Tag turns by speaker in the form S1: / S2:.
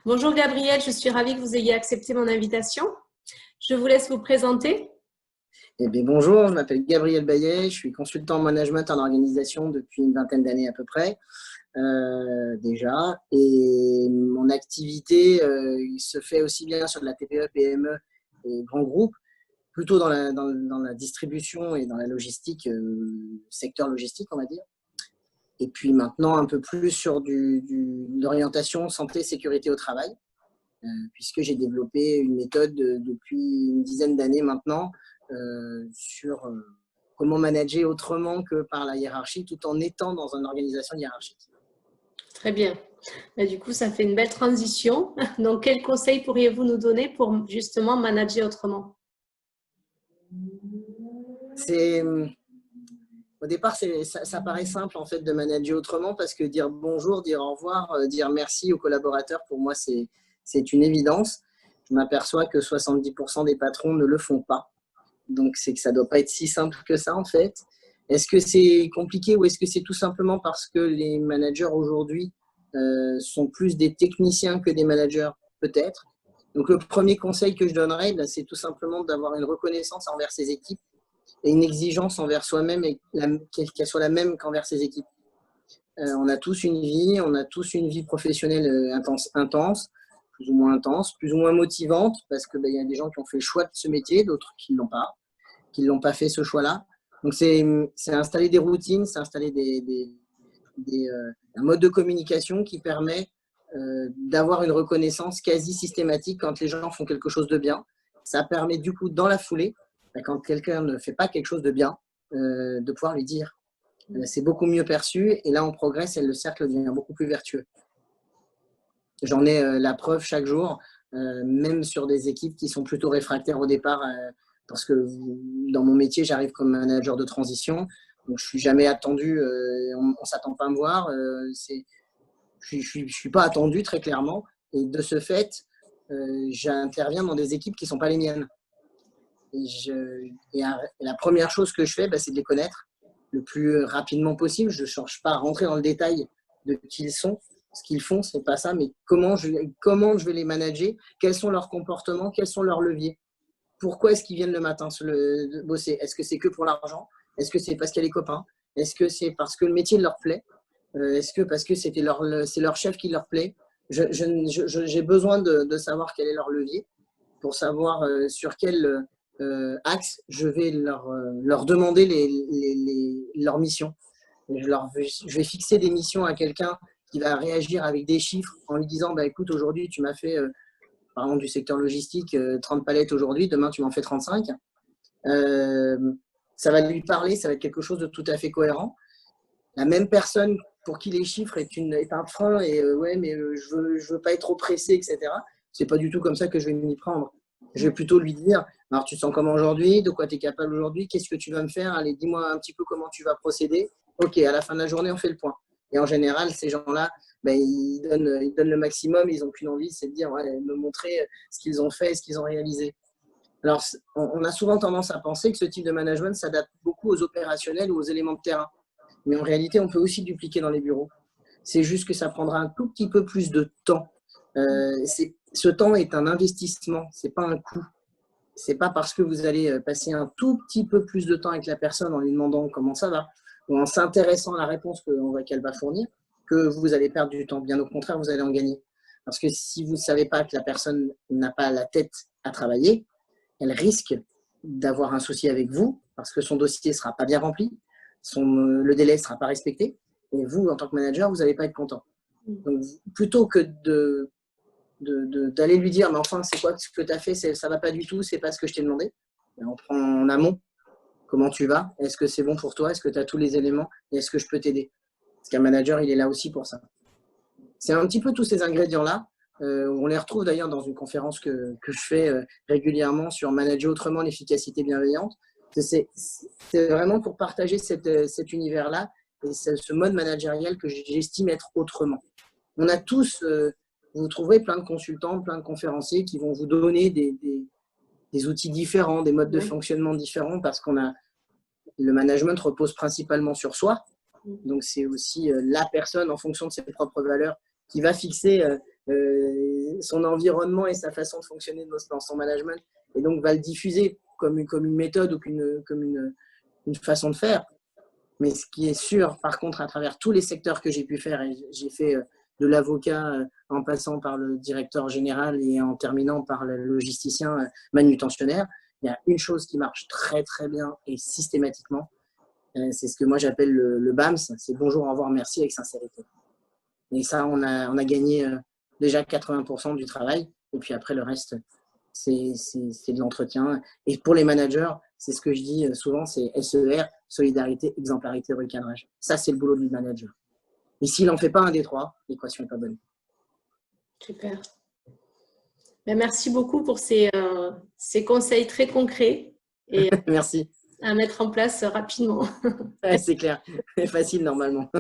S1: Bonjour Gabriel, je suis ravie que vous ayez accepté mon invitation. Je vous laisse vous présenter.
S2: Eh bien, bonjour, je m'appelle Gabriel Bayet, je suis consultant en management en organisation depuis une vingtaine d'années à peu près déjà. Et mon activité se fait aussi bien sur de la TPE, PME et grands groupes, plutôt dans la distribution et dans la logistique, secteur logistique on va dire. Et puis maintenant un peu plus sur l'orientation santé, sécurité au travail, puisque j'ai développé une méthode depuis une dizaine d'années maintenant sur comment manager autrement que par la hiérarchie, tout en étant dans une organisation hiérarchique.
S1: Très bien. Du coup, ça fait une belle transition. Donc, quels conseils pourriez-vous nous donner pour justement manager autrement?
S2: Au départ, ça paraît simple en fait de manager autrement parce que dire bonjour, dire au revoir, dire merci aux collaborateurs, pour moi, c'est une évidence. Je m'aperçois que 70% des patrons ne le font pas. Donc, c'est que ça ne doit pas être si simple que ça, en fait. Est-ce que c'est compliqué ou est-ce que c'est tout simplement parce que les managers aujourd'hui sont plus des techniciens que des managers? Peut-être. Donc, le premier conseil que je donnerais, c'est tout simplement d'avoir une reconnaissance envers ses équipes et une exigence envers soi-même et qu'elle soit la même qu'envers ses équipes. On a tous une vie professionnelle intense, plus ou moins intense, plus ou moins motivante, parce qu'il y a des gens qui ont fait le choix de ce métier, d'autres qui ne l'ont pas fait ce choix-là. Donc, c'est installer des routines, c'est installer un mode de communication qui permet d'avoir une reconnaissance quasi systématique quand les gens font quelque chose de bien. Ça permet du coup, dans la foulée, quand quelqu'un ne fait pas quelque chose de bien, de pouvoir lui dire. C'est beaucoup mieux perçu et là, on progresse et le cercle devient beaucoup plus vertueux. J'en ai la preuve chaque jour, même sur des équipes qui sont plutôt réfractaires au départ, parce que dans mon métier, j'arrive comme manager de transition, donc je ne suis jamais attendu, on ne s'attend pas à me voir, je ne suis pas attendu très clairement, et de ce fait, j'interviens dans des équipes qui ne sont pas les miennes. Et la première chose que je fais, c'est de les connaître le plus rapidement possible. Je ne cherche pas à rentrer dans le détail de qui ils sont, ce qu'ils font, c'est pas ça, mais comment je vais les manager, quels sont leurs comportements, quels sont leurs leviers. Pourquoi est-ce qu'ils viennent le matin bosser? Est-ce que c'est que pour l'argent? Est-ce que c'est parce qu'il y a les copains? Est-ce que c'est parce que le métier leur plaît? Est-ce que parce que c'est leur chef qui leur plaît? J'ai besoin de savoir quel est leur levier pour savoir sur quel axe je vais leur demander leurs missions. Je vais fixer des missions à quelqu'un qui va réagir avec des chiffres en lui disant écoute, aujourd'hui, tu m'as fait, par exemple, du secteur logistique, 30 palettes aujourd'hui, demain, tu m'en fais 35. Ça va lui parler, ça va être quelque chose de tout à fait cohérent. La même personne pour qui les chiffres est un frein et ouais, mais je veux pas être oppressé, etc. C'est pas du tout comme ça que je vais m'y prendre. Je vais plutôt lui dire alors, tu te sens comment aujourd'hui? De quoi tu es capable aujourd'hui? Qu'est-ce que tu vas me faire? Allez, dis-moi un petit peu comment tu vas procéder. Ok, à la fin de la journée, on fait le point. Et en général, ces gens-là, ils donnent le maximum. Ils n'ont qu'une envie, c'est de dire, ouais, me montrer ce qu'ils ont fait, ce qu'ils ont réalisé. Alors, on a souvent tendance à penser que ce type de management s'adapte beaucoup aux opérationnels ou aux éléments de terrain. Mais en réalité, on peut aussi dupliquer dans les bureaux. C'est juste que ça prendra un tout petit peu plus de temps. Ce temps est un investissement, ce n'est pas un coût. Ce n'est pas parce que vous allez passer un tout petit peu plus de temps avec la personne en lui demandant comment ça va ou en s'intéressant à la réponse qu'elle va fournir que vous allez perdre du temps. Bien au contraire, vous allez en gagner. Parce que si vous ne savez pas que la personne n'a pas la tête à travailler, elle risque d'avoir un souci avec vous parce que son dossier ne sera pas bien rempli, le délai ne sera pas respecté et vous, en tant que manager, vous n'allez pas être content. Donc, plutôt que d'aller lui dire mais enfin c'est quoi ce que tu as fait, ça va pas du tout, c'est pas ce que je t'ai demandé, on prend en amont. Comment tu vas? Est-ce que c'est bon pour toi? Est-ce que tu as tous les éléments? Et est-ce que je peux t'aider? Parce qu'un manager, il est là aussi pour ça. C'est un petit peu tous ces ingrédients-là. On les retrouve d'ailleurs dans une conférence que je fais régulièrement sur manager autrement l'efficacité bienveillante. C'est vraiment pour partager cet univers-là et ce mode managérial que j'estime être autrement. On a tous, vous trouverez plein de consultants, plein de conférenciers qui vont vous donner des outils différents, des modes de fonctionnement différents parce le management repose principalement sur soi. Donc, c'est aussi la personne, en fonction de ses propres valeurs, qui va fixer son environnement et sa façon de fonctionner dans son management, et donc va le diffuser comme une méthode ou comme une façon de faire. Mais ce qui est sûr, par contre, à travers tous les secteurs que j'ai pu faire, et j'ai fait de l'avocat en passant par le directeur général et en terminant par le logisticien manutentionnaire, il y a une chose qui marche très très bien et systématiquement, c'est ce que moi j'appelle le BAMS, c'est bonjour, au revoir, merci avec sincérité. Et ça, on a gagné déjà 80% du travail, et puis après le reste, c'est de l'entretien. Et pour les managers, c'est ce que je dis souvent, c'est SER, solidarité, exemplarité, recadrage. Ça, c'est le boulot du manager. Et s'il n'en fait pas un des trois, l'équation n'est pas bonne.
S1: Super. Ben, merci beaucoup pour ces conseils très concrets et
S2: Merci.
S1: à mettre en place rapidement.
S2: Ouais, c'est clair. C'est facile normalement.